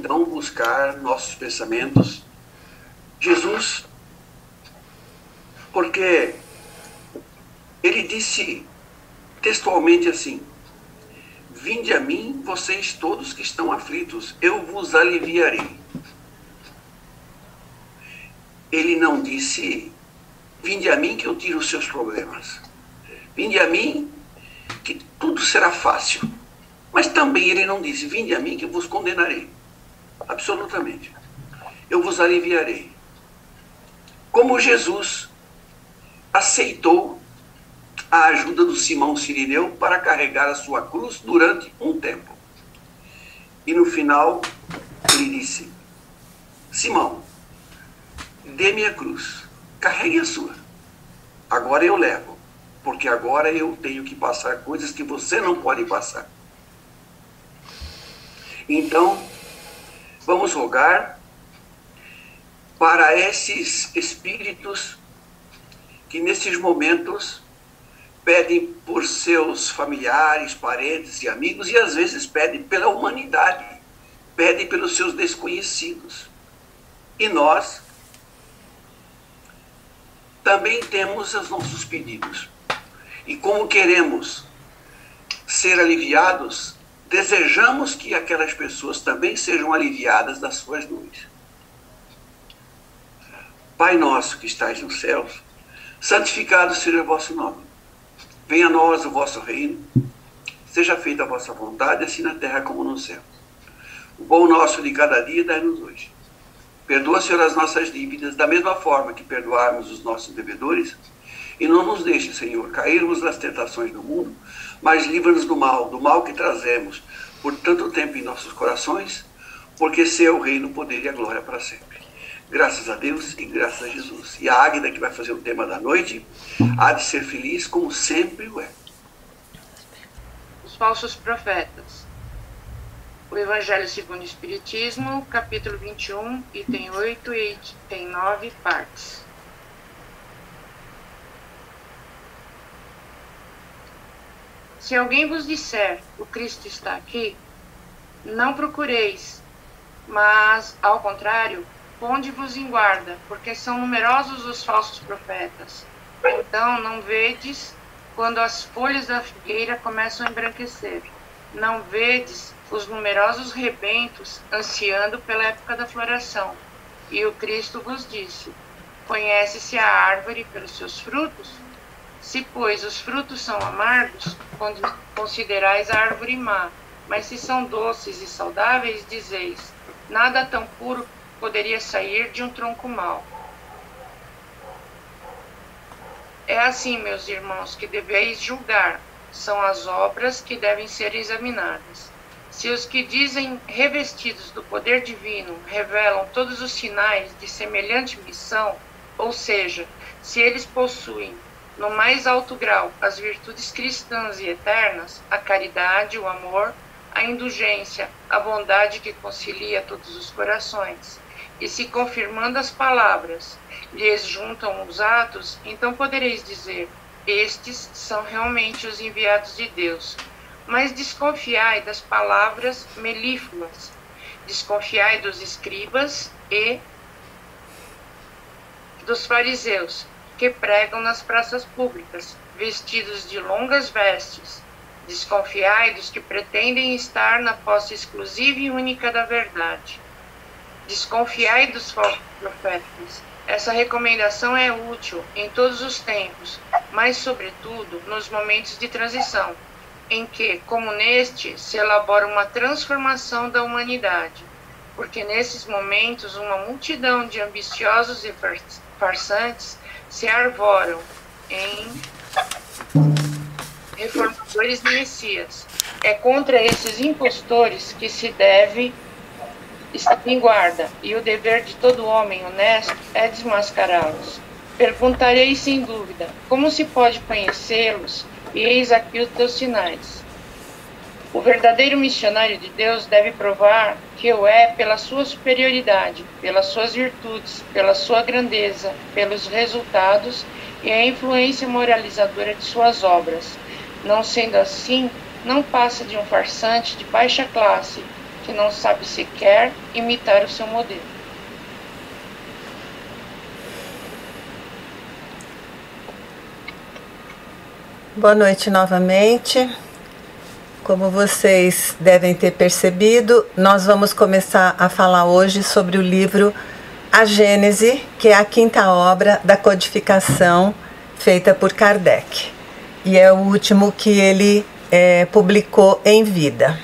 então buscar nossos pensamentos. Jesus, porque ele disse textualmente assim: vinde a mim, vocês todos que estão aflitos, eu vos aliviarei. Ele não disse: vinde a mim que eu tiro os seus problemas. Vinde a mim que tudo será fácil. Mas também ele não disse: vinde a mim que eu vos condenarei. Absolutamente. Eu vos aliviarei. Como Jesus aceitou a ajuda do Simão Cirineu para carregar a sua cruz durante um tempo. E no final, ele disse: Simão, dê-me a cruz, carregue a sua. Agora eu levo, porque agora eu tenho que passar coisas que você não pode passar. Então, vamos rogar para esses espíritos que nesses momentos pedem por seus familiares, parentes e amigos, e às vezes pedem pela humanidade, pedem pelos seus desconhecidos. E nós também temos os nossos pedidos. E como queremos ser aliviados, desejamos que aquelas pessoas também sejam aliviadas das suas dores. Pai nosso que estais nos céus, santificado seja o vosso nome. Venha a nós o vosso reino, seja feita a vossa vontade, assim na terra como no céu. O pão nosso de cada dia dai-nos hoje. Perdoa, Senhor, as nossas dívidas, da mesma forma que perdoarmos os nossos devedores, e não nos deixe, Senhor, cairmos nas tentações do mundo, mas livra-nos do mal que trazemos por tanto tempo em nossos corações, porque seu é o reino, o poder e a glória para sempre. Graças a Deus e graças a Jesus. E a Águida, que vai fazer o tema da noite, há de ser feliz como sempre o é. Os falsos profetas. O Evangelho segundo o Espiritismo, capítulo 21, item 8 e item 9 partes. Se alguém vos disser, o Cristo está aqui, não procureis, mas, ao contrário, ponde-vos em guarda, porque são numerosos os falsos profetas. Então, não vedes quando as folhas da figueira começam a embranquecer. Não vedes os numerosos rebentos ansiando pela época da floração. E o Cristo vos disse: conhece-se a árvore pelos seus frutos? Se, pois, os frutos são amargos, considerais a árvore má. Mas se são doces e saudáveis, dizeis: nada tão puro poderia sair de um tronco mau. É assim, meus irmãos, que deveis julgar. São as obras que devem ser examinadas. Se os que dizem revestidos do poder divino revelam todos os sinais de semelhante missão, ou seja, se eles possuem no mais alto grau as virtudes cristãs e eternas, a caridade, o amor, a indulgência, a bondade que concilia todos os corações, e se confirmando as palavras, lhes juntam os atos, então podereis dizer: estes são realmente os enviados de Deus. Mas desconfiai das palavras melífluas, desconfiai dos escribas e dos fariseus, que pregam nas praças públicas, vestidos de longas vestes. Desconfiai dos que pretendem estar na posse exclusiva e única da verdade. Desconfiai dos falsos profetas. Essa recomendação é útil em todos os tempos, mas, sobretudo, nos momentos de transição, em que, como neste, se elabora uma transformação da humanidade, porque nesses momentos uma multidão de ambiciosos e farsantes se arvoram em reformadores de Messias. É contra esses impostores que se deve estar em guarda, e o dever de todo homem honesto é desmascará-los. Perguntarei sem dúvida: como se pode conhecê-los? E eis aqui os teus sinais. O verdadeiro missionário de Deus deve provar que o é pela sua superioridade, pelas suas virtudes, pela sua grandeza, pelos resultados e a influência moralizadora de suas obras. Não sendo assim, não passa de um farsante de baixa classe, que não sabe sequer imitar o seu modelo. Boa noite novamente. Como vocês devem ter percebido, nós vamos começar a falar hoje sobre o livro A Gênese, que é a quinta obra da codificação feita por Kardec. E é o último que ele publicou em vida.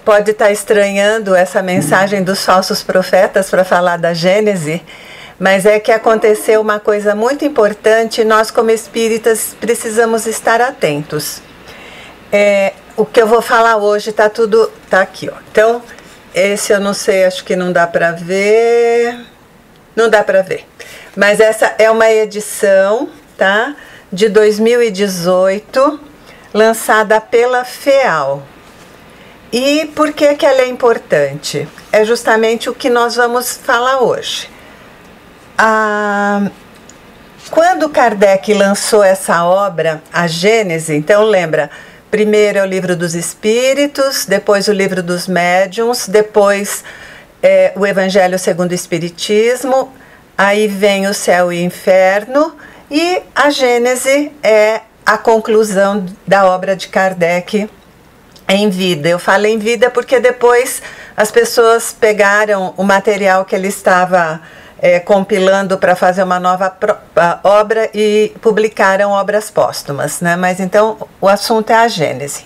Pode estar estranhando essa mensagem dos falsos profetas para falar da Gênese, mas é que aconteceu uma coisa muito importante e nós, como espíritas, precisamos estar atentos. O que eu vou falar hoje tá aqui, ó. Então, esse eu não sei, acho que não dá para ver. Não dá para ver. Mas essa é uma edição, tá? De 2018, lançada pela FEAL. E por que que ela é importante? É justamente o que nós vamos falar hoje. Quando Kardec lançou essa obra, a Gênese, então lembra, primeiro é o Livro dos Espíritos, depois o Livro dos Médiuns, depois o Evangelho segundo o Espiritismo, aí vem o Céu e o Inferno, e a Gênese é a conclusão da obra de Kardec em vida. Eu falo em vida porque depois as pessoas pegaram o material que ele estava compilando para fazer uma nova obra e publicaram obras póstumas, né? Mas então o assunto é a Gênese.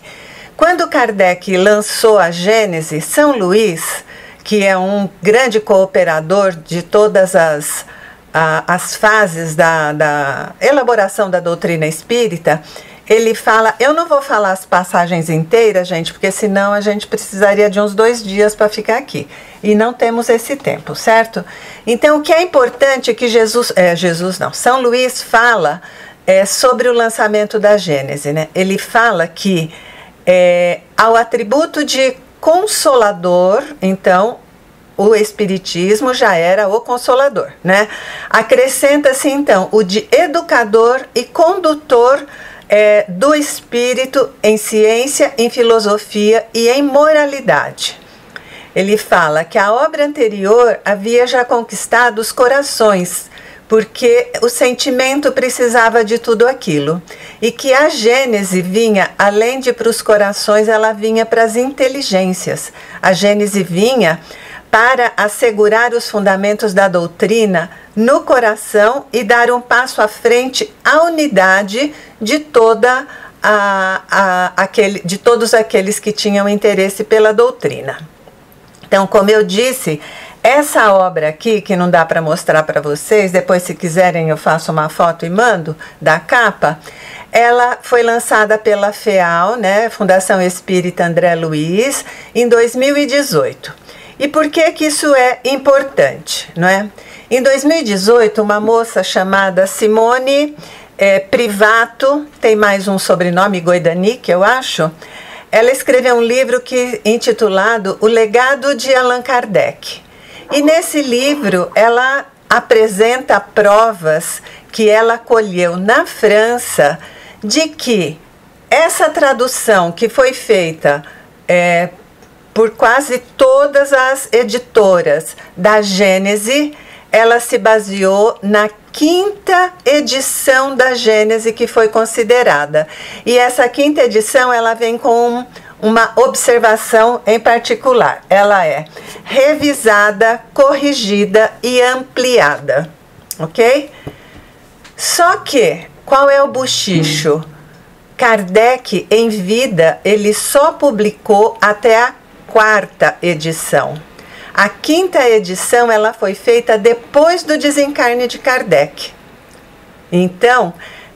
Quando Kardec lançou a Gênese, São Luís, que é um grande cooperador de todas as fases da elaboração da doutrina espírita, ele fala, eu não vou falar as passagens inteiras, gente, porque senão a gente precisaria de uns 2 dias para ficar aqui. E não temos esse tempo, certo? Então, o que é importante é que São Luís fala sobre o lançamento da Gênese, né? Ele fala que ao atributo de consolador, então, o Espiritismo já era o consolador, né? Acrescenta-se, então, o de educador e condutor do espírito em ciência, em filosofia e em moralidade. Ele fala que a obra anterior havia já conquistado os corações, porque o sentimento precisava de tudo aquilo, e que a Gênese vinha, além de para os corações, ela vinha para as inteligências. A Gênese vinha para assegurar os fundamentos da doutrina no coração e dar um passo à frente à unidade de de todos aqueles que tinham interesse pela doutrina. Então, como eu disse, essa obra aqui, que não dá para mostrar para vocês, depois se quiserem eu faço uma foto e mando, da capa, ela foi lançada pela FEAL, né, Fundação Espírita André Luiz, em 2018. E por que que isso é importante, não é? Em 2018, uma moça chamada Simone Privato, tem mais um sobrenome, Goidanic, eu acho, ela escreveu um livro intitulado O Legado de Allan Kardec. E nesse livro ela apresenta provas que ela colheu na França de que essa tradução que foi feita por quase todas as editoras da Gênese, ela se baseou na 5ª edição da Gênese que foi considerada. E essa 5ª edição, ela vem com uma observação em particular. Ela é revisada, corrigida e ampliada, ok? Só que, qual é o buchicho? Kardec, em vida, ele só publicou até a 4ª edição. A 5ª edição ela foi feita depois do desencarne de Kardec. Então,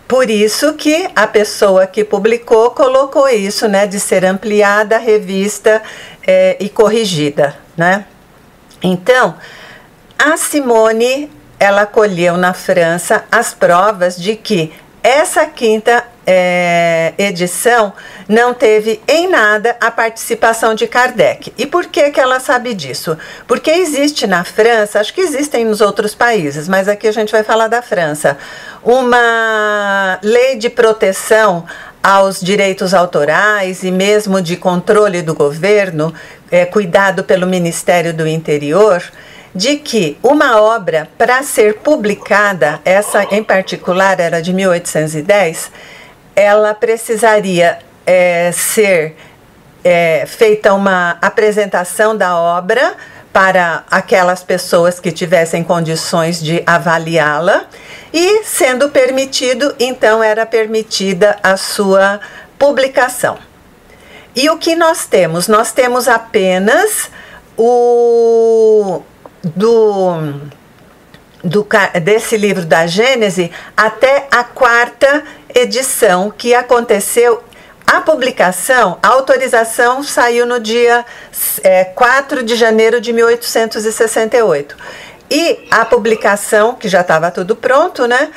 por isso que a pessoa que publicou colocou isso, né, de ser ampliada, revista e corrigida, né? Então, a Simone, ela colheu na França as provas de que essa 5ª edição não teve em nada a participação de Kardec. E por que que ela sabe disso? Porque existe na França, acho que existem nos outros países, mas aqui a gente vai falar da França, uma lei de proteção aos direitos autorais e mesmo de controle do governo, cuidado pelo Ministério do Interior, de que uma obra, para ser publicada, essa em particular era de 1810, ela precisaria ser feita uma apresentação da obra para aquelas pessoas que tivessem condições de avaliá-la, e, sendo permitido, então era permitida a sua publicação. E o que nós temos? Nós temos apenas desse livro da Gênese até a 4ª edição, que aconteceu. A publicação, a autorização saiu no dia 4 de janeiro de 1868. E a publicação, que já estava tudo pronto, né?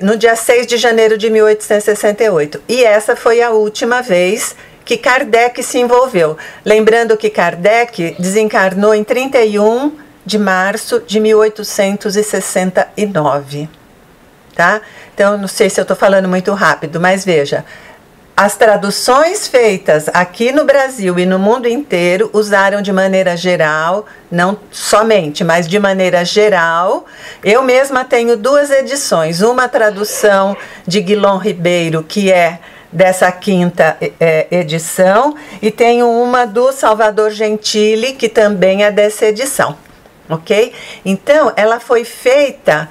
No dia 6 de janeiro de 1868. E essa foi a última vez que Kardec se envolveu. Lembrando que Kardec desencarnou em 31 de março de 1869. Tá? Então, não sei se eu estou falando muito rápido, mas veja. As traduções feitas aqui no Brasil e no mundo inteiro usaram de maneira geral, não somente, mas de maneira geral. Eu mesma tenho 2 edições, uma tradução de Guilom Ribeiro, que é dessa 5ª edição, e tenho uma do Salvador Gentili, que também é dessa edição, ok? Então, ela foi feita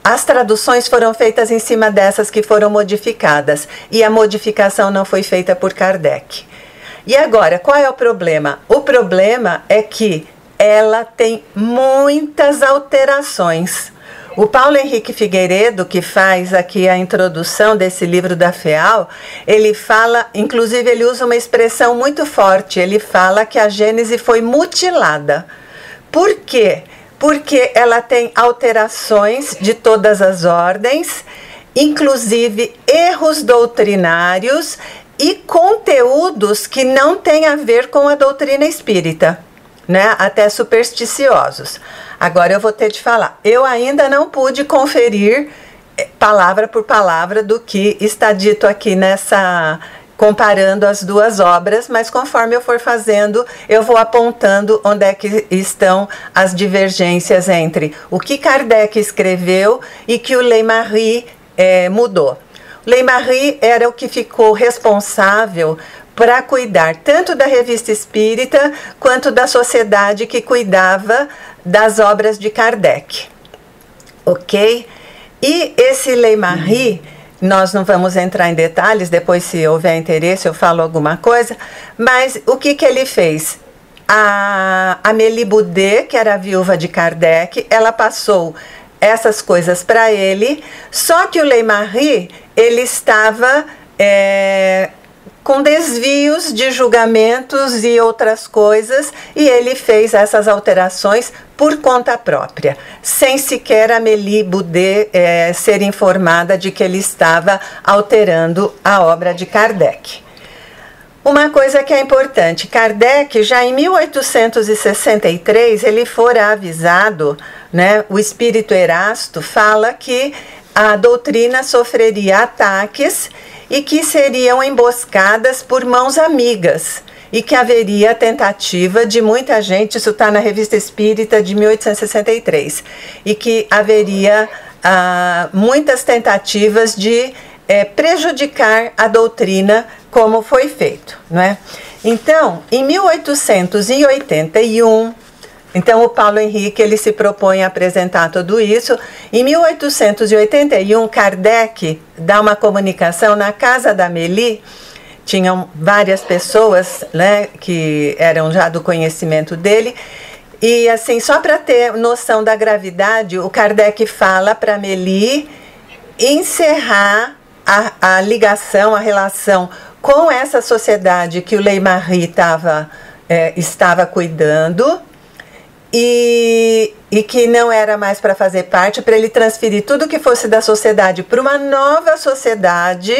as traduções foram feitas em cima dessas que foram modificadas, e a modificação não foi feita por Kardec. E agora, qual é o problema? O problema é que ela tem muitas alterações. O Paulo Henrique Figueiredo, que faz aqui a introdução desse livro da FEAL, ele fala, inclusive ele usa uma expressão muito forte, ele fala que a Gênese foi mutilada. Por quê? Porque ela tem alterações de todas as ordens, inclusive erros doutrinários e conteúdos que não têm a ver com a doutrina espírita, né? Até supersticiosos. Agora eu vou ter de falar. Eu ainda não pude conferir palavra por palavra do que está dito aqui comparando as 2 obras, mas conforme eu for fazendo, eu vou apontando onde é que estão as divergências entre o que Kardec escreveu e que o Leymarie mudou. O Leymarie era o que ficou responsável para cuidar tanto da Revista Espírita quanto da sociedade que cuidava das obras de Kardec. Ok? E esse Leymarie, nós não vamos entrar em detalhes, depois se houver interesse eu falo alguma coisa, mas o que ele fez? A Amélie Boudet, que era a viúva de Kardec, ela passou essas coisas para ele, só que o Leymarie, ele estava com desvios de julgamentos e outras coisas, e ele fez essas alterações por conta própria, sem sequer a Amélie Boudet ser informada de que ele estava alterando a obra de Kardec. Uma coisa que é importante, Kardec já em 1863, ele fora avisado, né, o espírito Erasto fala que a doutrina sofreria ataques e que seriam emboscadas por mãos amigas, e que haveria tentativa de muita gente, isso está na Revista Espírita de 1863, e que haveria muitas tentativas de prejudicar a doutrina como foi feito, não é? Então, em 1881, então o Paulo Henrique ele se propõe a apresentar tudo isso. Em 1881, Kardec dá uma comunicação na casa da Amélie. Tinham várias pessoas, né, que eram já do conhecimento dele. E assim, só para ter noção da gravidade, o Kardec fala para Amélie encerrar a ligação, a relação com essa sociedade que o Leymarie estava cuidando, e que não era mais para fazer parte, para ele transferir tudo que fosse da sociedade para uma nova sociedade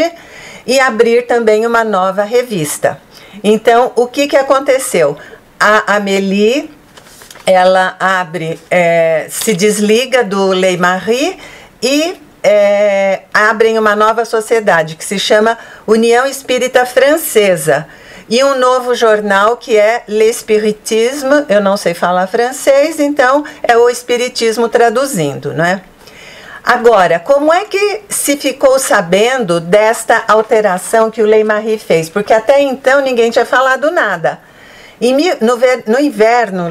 e abrir também uma nova revista. Então, o que aconteceu? A Amélie, ela se desliga do Leymarie e abrem uma nova sociedade que se chama União Espírita Francesa, e um novo jornal que é L'Espiritisme. Eu não sei falar francês, então é o Espiritismo traduzindo, não é? Agora, como é que se ficou sabendo desta alteração que o Leymarie fez? Porque até então ninguém tinha falado nada. No inverno,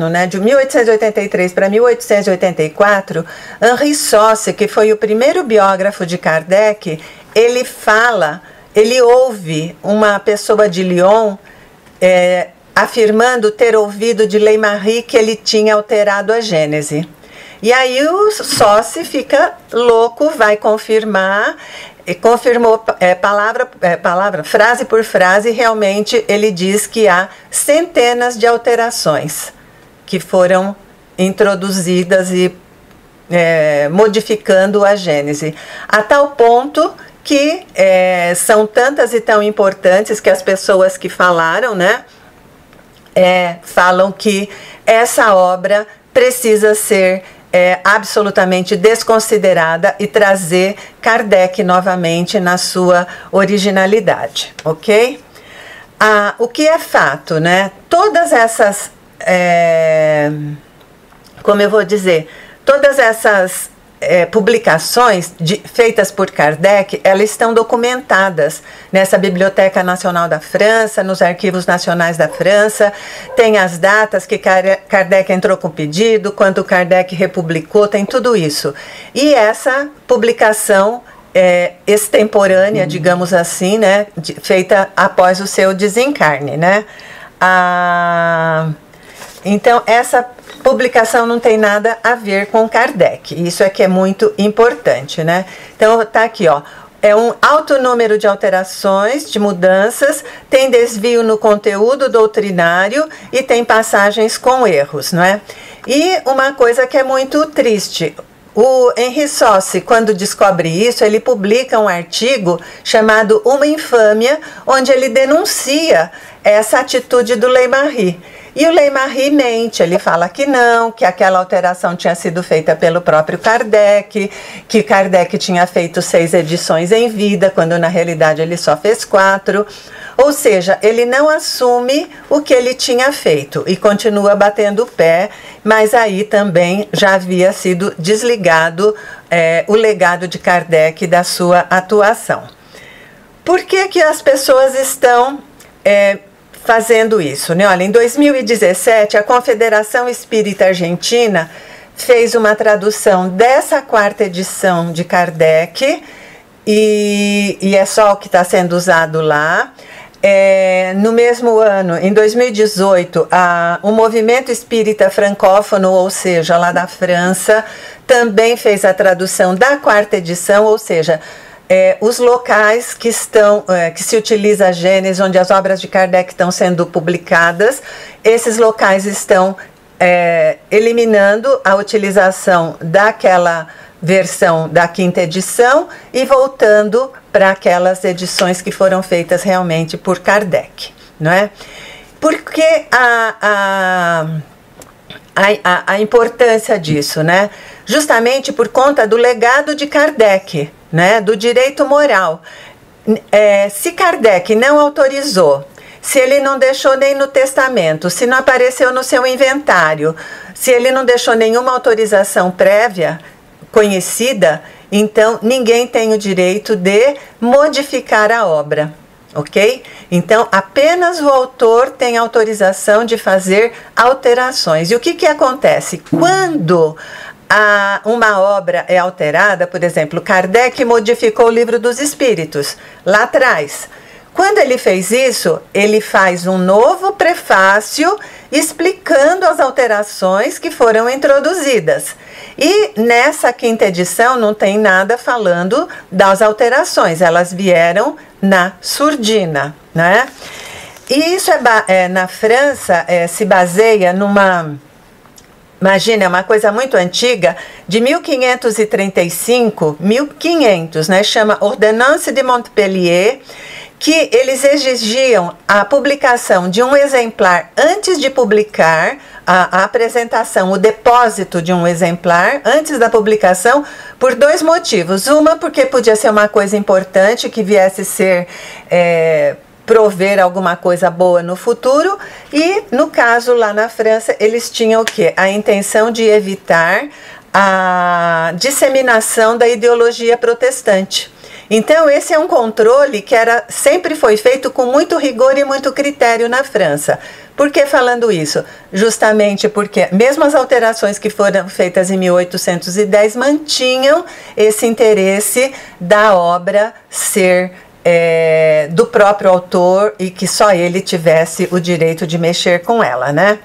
né, de 1883 para 1884, Henri Sauce, que foi o primeiro biógrafo de Kardec, ele ouve uma pessoa de Lyon afirmando ter ouvido de Leymarie que ele tinha alterado a Gênese. E aí o Sauce fica louco, vai confirmar, e confirmou frase por frase. Realmente ele diz que há centenas de alterações que foram introduzidas e modificando a Gênese, a tal ponto que são tantas e tão importantes que as pessoas que falaram, né, falam que essa obra precisa ser absolutamente desconsiderada e trazer Kardec novamente na sua originalidade, ok? O que é fato, né? Todas essas, como eu vou dizer, todas essas publicações feitas por Kardec, elas estão documentadas nessa Biblioteca Nacional da França, nos arquivos nacionais da França. Tem as datas que Kardec entrou com pedido, quando Kardec republicou, tem tudo isso. E essa publicação extemporânea, digamos assim, né, feita após o seu desencarne, né? Então, essa publicação não tem nada a ver com Kardec. Isso é que é muito importante, né? Então, tá aqui, ó. É um alto número de alterações, de mudanças, tem desvio no conteúdo doutrinário e tem passagens com erros, não é? E uma coisa que é muito triste, o Henri Sauce, quando descobre isso, ele publica um artigo chamado Uma Infâmia, onde ele denuncia essa atitude do Leymarie. E o Leymarie mente, ele fala que não, que aquela alteração tinha sido feita pelo próprio Kardec, que Kardec tinha feito 6 edições em vida, quando na realidade ele só fez 4. Ou seja, ele não assume o que ele tinha feito e continua batendo o pé, mas aí também já havia sido desligado o legado de Kardec da sua atuação. Por que que as pessoas estão fazendo isso, né? Olha, em 2017, a Confederação Espírita Argentina fez uma tradução dessa 4ª edição de Kardec, e é só o que está sendo usado lá. No mesmo ano, em 2018, o Movimento Espírita Francófono, ou seja, lá da França, também fez a tradução da 4ª edição, ou seja, os locais que se utiliza a Gênese, onde as obras de Kardec estão sendo publicadas, esses locais estão eliminando a utilização daquela versão da 5ª edição e voltando para aquelas edições que foram feitas realmente por Kardec, não é? Porque a importância disso, né? Justamente por conta do legado de Kardec, né? Do direito moral. Se Kardec não autorizou, se ele não deixou nem no testamento, se não apareceu no seu inventário, se ele não deixou nenhuma autorização prévia conhecida, então ninguém tem o direito de modificar a obra, ok? Então apenas o autor tem autorização de fazer alterações. E o que acontece? Quando uma obra é alterada, por exemplo, Kardec modificou o Livro dos Espíritos lá atrás. Quando ele fez isso, ele faz um novo prefácio explicando as alterações que foram introduzidas. E nessa 5ª edição não tem nada falando das alterações, elas vieram na surdina, né? E isso na França se baseia numa... Imagina, é uma coisa muito antiga, de 1535, 1500, né? Chama Ordonnance de Montpellier, que eles exigiam a publicação de um exemplar antes de publicar, a apresentação, o depósito de um exemplar antes da publicação, por dois motivos. Uma, porque podia ser uma coisa importante que viesse ser prover alguma coisa boa no futuro, e no caso lá na França eles tinham o quê? A intenção de evitar a disseminação da ideologia protestante. Então esse é um controle que sempre foi feito com muito rigor e muito critério na França. Por que falando isso? Justamente porque mesmo as alterações que foram feitas em 1810 mantinham esse interesse da obra ser do próprio autor e que só ele tivesse o direito de mexer com ela, né?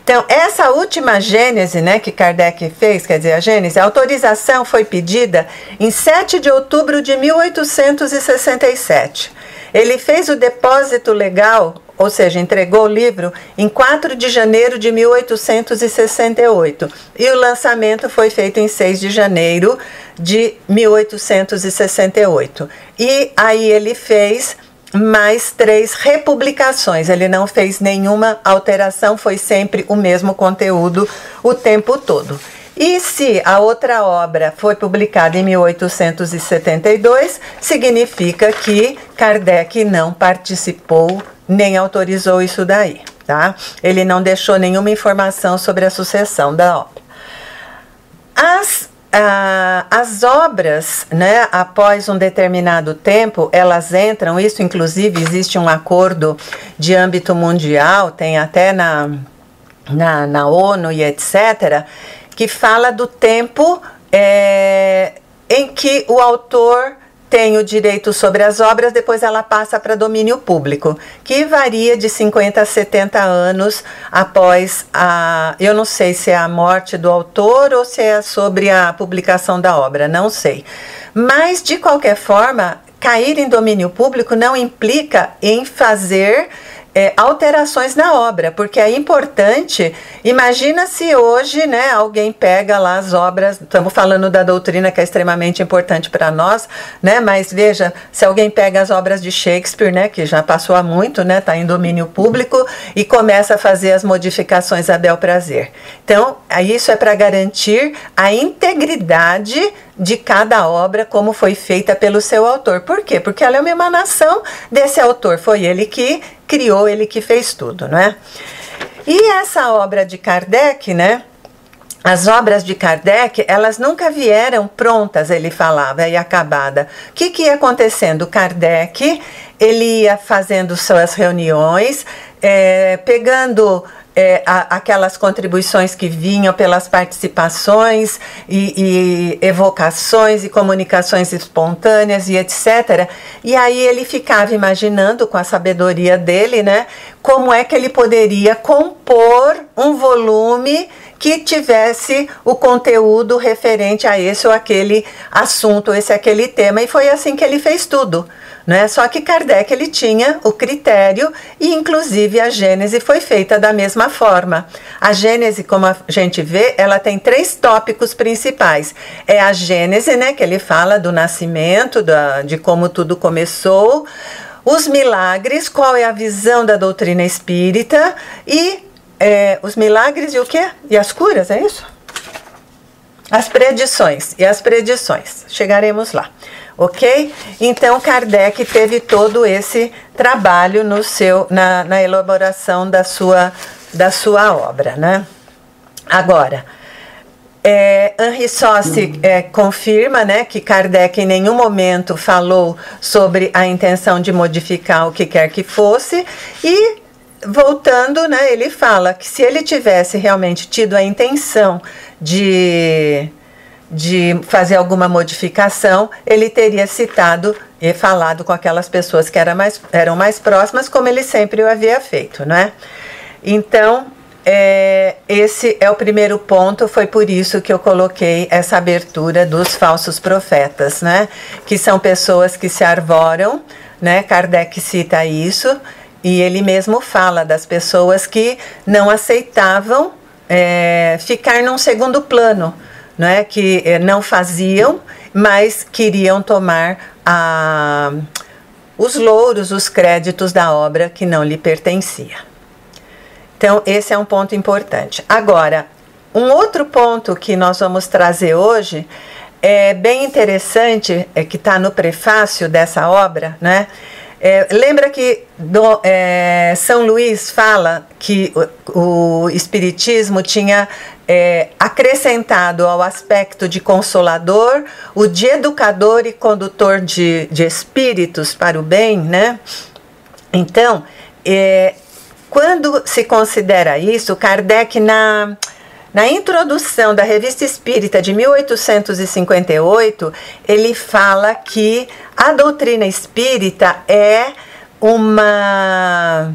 Então, essa última gênese, né, que Kardec fez, quer dizer, a autorização foi pedida em 7 de outubro de 1867. Ele fez o depósito legal, ou seja, entregou o livro em 4 de janeiro de 1868. E o lançamento foi feito em 6 de janeiro de 1868. E aí ele fez mais 3 republicações. Ele não fez nenhuma alteração, foi sempre o mesmo conteúdo o tempo todo. E se a outra obra foi publicada em 1872, significa que Kardec não participou nem autorizou isso daí, tá? Ele não deixou nenhuma informação sobre a sucessão da obra. As obras, né, após um determinado tempo, elas entram, isso inclusive existe um acordo de âmbito mundial, tem até na ONU e etc., que fala do tempo em que o autor tem o direito sobre as obras, depois ela passa para domínio público, que varia de 50 a 70 anos após eu não sei se é a morte do autor ou se é sobre a publicação da obra, não sei. Mas, de qualquer forma, cair em domínio público não implica em fazer alterações na obra, porque é importante. Imagina se hoje, né, alguém pega lá as obras, estamos falando da doutrina que é extremamente importante para nós, né, mas veja, se alguém pega as obras de Shakespeare, né, que já passou há muito, né, está em domínio público, e começa a fazer as modificações a bel prazer. Então, isso é para garantir a integridade de cada obra como foi feita pelo seu autor. Por quê? Porque ela é uma emanação desse autor, foi ele que criou, ele que fez tudo, não é? E essa obra de Kardec, né? As obras de Kardec, elas nunca vieram prontas, ele falava, e acabada. O que ia acontecendo? Kardec, ele ia fazendo suas reuniões, pegando aquelas contribuições que vinham pelas participações e evocações e comunicações espontâneas e etc. E aí ele ficava imaginando, com a sabedoria dele, né, como é que ele poderia compor um volume que tivesse o conteúdo referente a esse ou aquele assunto, esse ou aquele tema, e foi assim que ele fez tudo. Né? Só que Kardec, ele tinha o critério, e inclusive a Gênese foi feita da mesma forma. A Gênese, como a gente vê, ela tem 3 tópicos principais. É a Gênese, né, que ele fala do nascimento, de como tudo começou, os milagres, qual é a visão da doutrina espírita, e os milagres e o quê? E as curas, é isso? As predições, chegaremos lá. Ok? Então Kardec teve todo esse trabalho na elaboração da sua obra, né? Agora, Henri Sauce confirma, né, que Kardec em nenhum momento falou sobre a intenção de modificar o que quer que fosse, e voltando, né, ele fala que se ele tivesse realmente tido a intenção de fazer alguma modificação, ele teria citado e falado com aquelas pessoas que eram mais próximas, como ele sempre o havia feito, né? Então, esse é o primeiro ponto, foi por isso que eu coloquei essa abertura dos falsos profetas, né? Que são pessoas que se arvoram, né? Kardec cita isso, e ele mesmo fala das pessoas que não aceitavam ficar num segundo plano, não é? Que não faziam, mas queriam tomar os louros, os créditos da obra que não lhe pertencia. Então, esse é um ponto importante. Agora, um outro ponto que nós vamos trazer hoje é bem interessante, que está no prefácio dessa obra, né? Lembra que São Luís fala que o Espiritismo tinha acrescentado ao aspecto de consolador o de educador e condutor de espíritos para o bem, né? Então, quando se considera isso, Kardec, na introdução da Revista Espírita de 1858, ele fala que a doutrina espírita é uma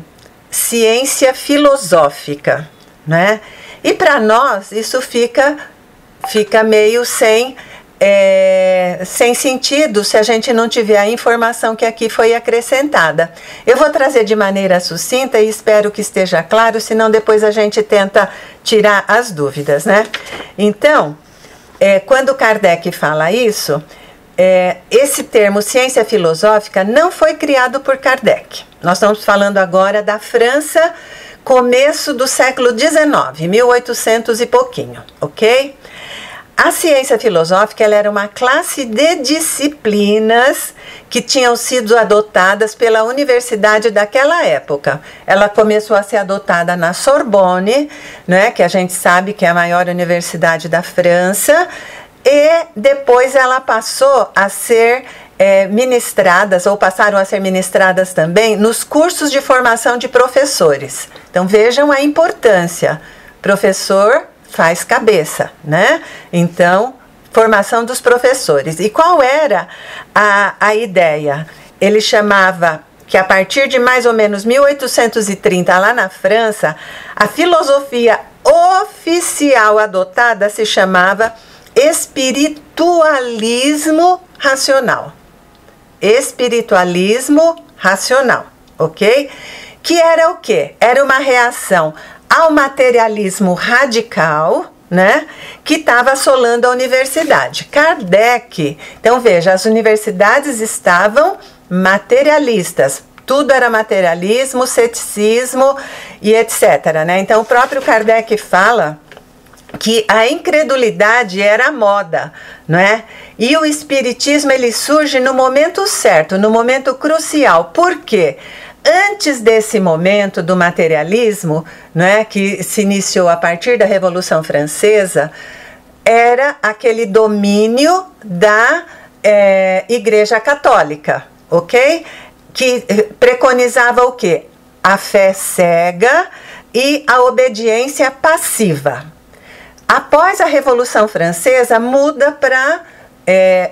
ciência filosófica, né? E para nós isso fica meio sem sentido se a gente não tiver a informação que aqui foi acrescentada. Eu vou trazer de maneira sucinta e espero que esteja claro, senão depois a gente tenta tirar as dúvidas, né? Então, quando Kardec fala isso, esse termo ciência filosófica não foi criado por Kardec. Nós estamos falando agora da França, começo do século XIX, 1800 e pouquinho, ok? A ciência filosófica ela era uma classe de disciplinas que tinham sido adotadas pela universidade daquela época. Ela começou a ser adotada na Sorbonne, né, que a gente sabe que é a maior universidade da França, e depois ela passou a ser ministradas, ou passaram a ser ministradas também, nos cursos de formação de professores. Então vejam a importância. Professor faz cabeça, né? Então, formação dos professores. E qual era a ideia? Ele chamava que a partir de mais ou menos 1830, lá na França, a filosofia oficial adotada se chamava espiritualismo racional. Espiritualismo racional, ok? Que era o quê? Era uma reação ao materialismo radical, né, que estava assolando a universidade. Kardec, então veja, as universidades estavam materialistas, tudo era materialismo, ceticismo e etc, né? Então o próprio Kardec fala que a incredulidade era a moda, não é? E o espiritismo ele surge no momento certo, no momento crucial. Por quê? Antes desse momento do materialismo, né, que se iniciou a partir da Revolução Francesa, era aquele domínio da Igreja Católica, ok? Que preconizava o quê? A fé cega e a obediência passiva. Após a Revolução Francesa, muda para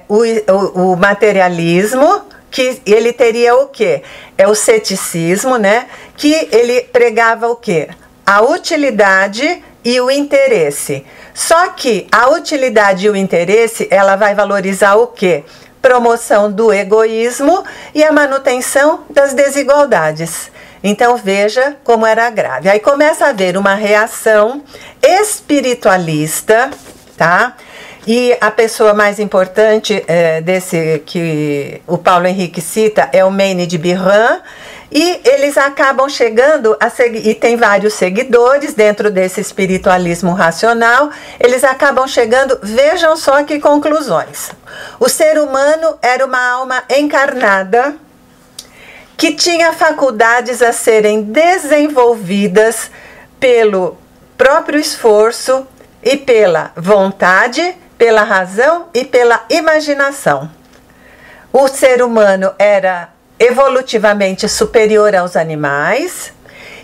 o materialismo, que ele teria o quê? É o ceticismo, né? Que ele pregava o quê? A utilidade e o interesse. Só que a utilidade e o interesse, ela vai valorizar o quê? Promoção do egoísmo e a manutenção das desigualdades. Então veja como era grave. Aí começa a haver uma reação espiritualista, tá? E a pessoa mais importante desse que o Paulo Henrique cita é o Maine de Biran, e eles acabam chegando a seguir, e tem vários seguidores dentro desse espiritualismo racional, eles acabam chegando, vejam só que conclusões. O ser humano era uma alma encarnada que tinha faculdades a serem desenvolvidas pelo próprio esforço e pela vontade, pela razão e pela imaginação. O ser humano era evolutivamente superior aos animais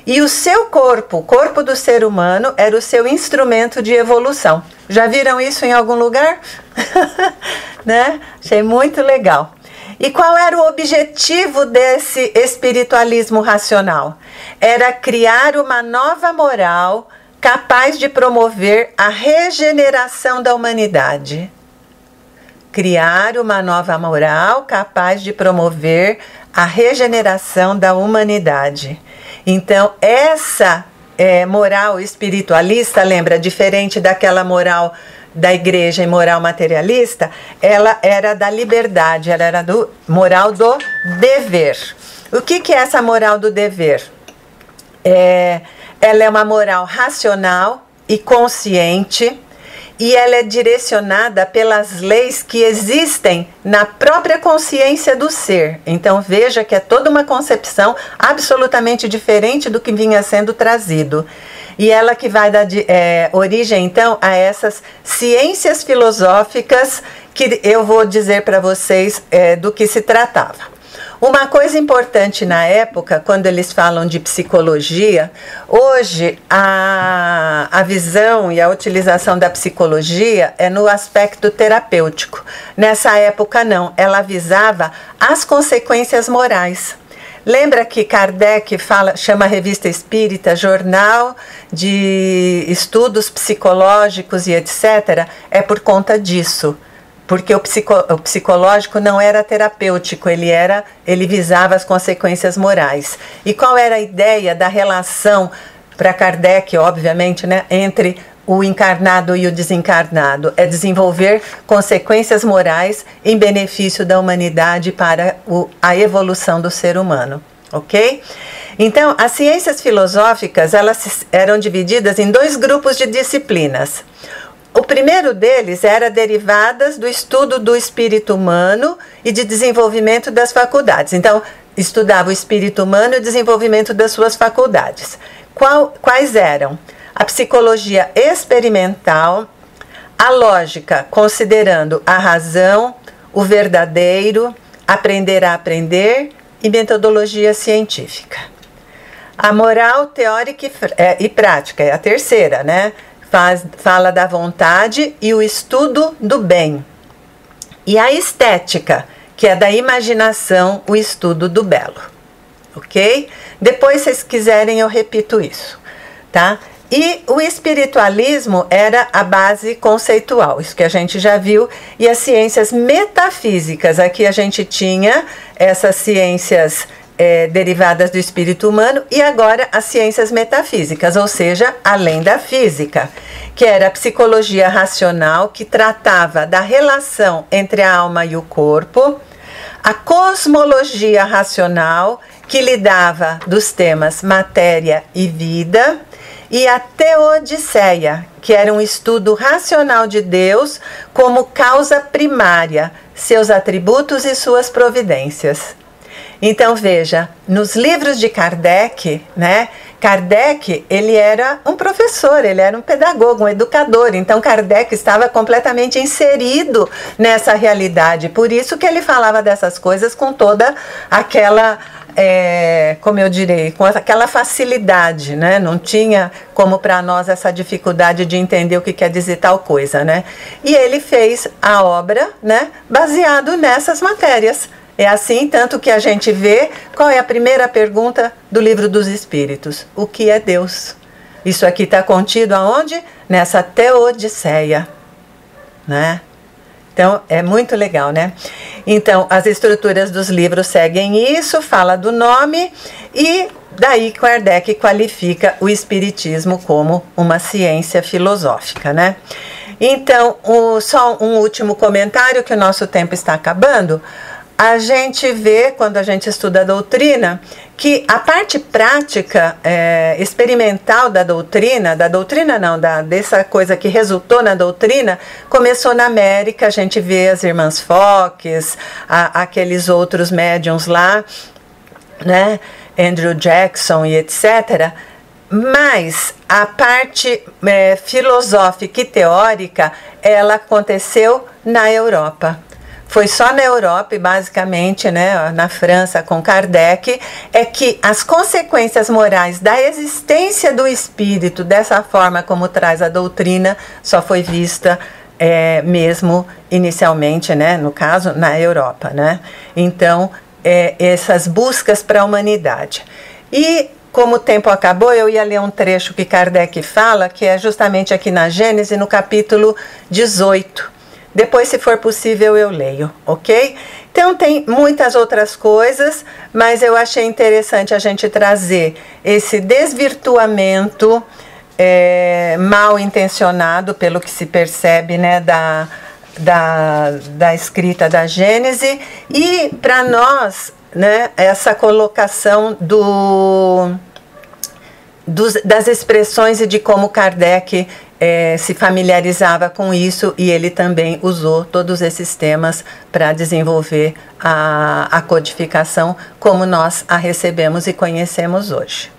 e o seu corpo, o corpo do ser humano, era o seu instrumento de evolução. Já viram isso em algum lugar? Né? Achei muito legal. E qual era o objetivo desse espiritualismo racional? Era criar uma nova moral capaz de promover a regeneração da humanidade. Criar uma nova moral capaz de promover a regeneração da humanidade. Então, essa moral espiritualista, lembra, diferente daquela moral da igreja e moral materialista, ela era da liberdade, ela era do moral do dever. O que é essa moral do dever? Ela é uma moral racional e consciente, e ela é direcionada pelas leis que existem na própria consciência do ser. Então veja que é toda uma concepção absolutamente diferente do que vinha sendo trazido. E ela que vai dar origem então a essas ciências filosóficas que eu vou dizer para vocês do que se tratava. Uma coisa importante na época, quando eles falam de psicologia, hoje a visão e a utilização da psicologia é no aspecto terapêutico. Nessa época não, ela visava as consequências morais. Lembra que Kardec chama a Revista Espírita Jornal de Estudos Psicológicos e etc. É por conta disso. Porque o psicológico não era terapêutico, ele visava as consequências morais. E qual era a ideia da relação, para Kardec, obviamente, né, entre o encarnado e o desencarnado? É desenvolver consequências morais em benefício da humanidade para a evolução do ser humano, ok? Então, as ciências filosóficas, elas eram divididas em 2 grupos de disciplinas. O primeiro deles era derivadas do estudo do espírito humano e de desenvolvimento das faculdades. Então, estudava o espírito humano e o desenvolvimento das suas faculdades. Quais eram? A psicologia experimental, a lógica, considerando a razão, o verdadeiro, aprender a aprender e metodologia científica. A moral teórica e prática é a terceira, né? Fala da vontade e o estudo do bem. E a estética, que é da imaginação, o estudo do belo. Ok? Depois, se vocês quiserem, eu repito isso. Tá? E o espiritualismo era a base conceitual, isso que a gente já viu. E as ciências metafísicas, aqui a gente tinha essas ciências derivadas do espírito humano, e agora as ciências metafísicas, ou seja, além da física, que era a psicologia racional, que tratava da relação entre a alma e o corpo, a cosmologia racional, que lidava dos temas matéria e vida, e a teodiceia, que era um estudo racional de Deus como causa primária, seus atributos e suas providências. Então veja, nos livros de Kardec, né? Kardec, ele era um professor, ele era um pedagogo, um educador. Então Kardec estava completamente inserido nessa realidade. Por isso que ele falava dessas coisas com toda aquela, como eu direi, com aquela facilidade, né? Não tinha como para nós essa dificuldade de entender o que quer dizer tal coisa, né? E ele fez a obra, né, baseado nessas matérias. É assim, tanto que a gente vê qual é a primeira pergunta do Livro dos Espíritos. O que é Deus? Isso aqui está contido aonde? Nessa teodiceia, né? Então, é muito legal, né? Então, as estruturas dos livros seguem isso, fala do nome, e daí Kardec qualifica o espiritismo como uma ciência filosófica, né? Então, só um último comentário, que o nosso tempo está acabando. A gente vê, quando a gente estuda a doutrina, que a parte prática, experimental dessa coisa que resultou na doutrina, começou na América. A gente vê as irmãs Fox, aqueles outros médiums lá, né, Andrew Jackson e etc., mas a parte filosófica e teórica, ela aconteceu na Europa. Foi só na Europa e basicamente, né, na França com Kardec, é que as consequências morais da existência do espírito, dessa forma como traz a doutrina, só foi vista mesmo inicialmente, né, no caso, na Europa, né? Então, essas buscas para a humanidade. E como o tempo acabou, eu ia ler um trecho que Kardec fala, que é justamente aqui na Gênese, no capítulo 18. Depois, se for possível, eu leio, ok? Então, tem muitas outras coisas, mas eu achei interessante a gente trazer esse desvirtuamento mal intencionado, pelo que se percebe, né, da escrita da Gênese, e para nós, né, essa colocação das expressões e de como Kardec se familiarizava com isso, e ele também usou todos esses temas para desenvolver a codificação como nós a recebemos e conhecemos hoje.